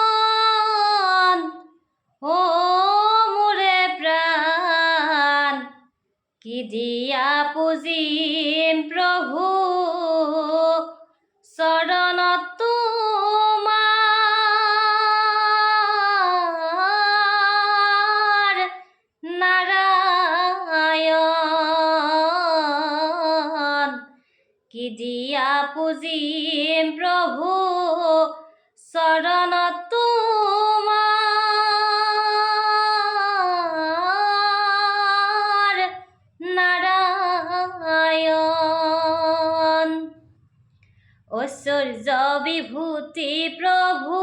নারায়ণ ও মোরে প্রাণ কি দিয়া পুজিম প্রভু চরণ তোমার নারায়ণ কি দিয়া পুজিম প্রভু চরণ তোমার নারায়ণ ঐশ্বর্য বিভূতি প্রভু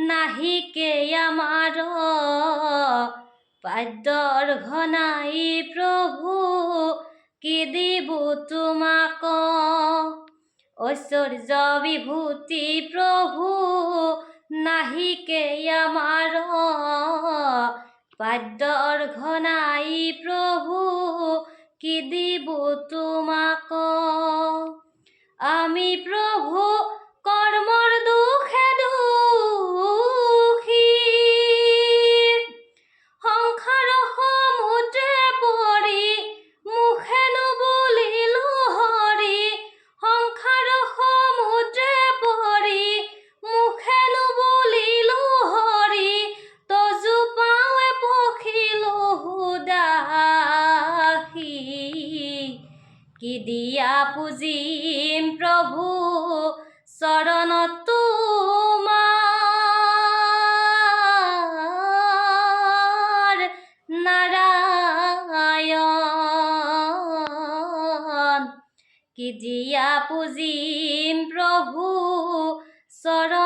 নাহিকে আমার পাদ্যর ঘনাই প্রভু কি দিব তোমাক ঐশ্বর্য বিভূতি প্রভু নাহিকে আমার পাদ্যর ঘনাই প্রভু কি দিব তোমাক আমি প্রভু কর্মর দুখে দুখী সংসার সমুদ্রে পৰি মুখেনো বলিলো হৰি সংসাৰ সমুদ্ৰে পৰি মুখেনো বলিলো হৰি তজু পাৱে পখিলো হুদাসী কি দিয়া পুজিম প্ৰভু চৰণ তোমাৰ নাৰায়ণ কি দিয়া পুজিম প্ৰভু চৰণ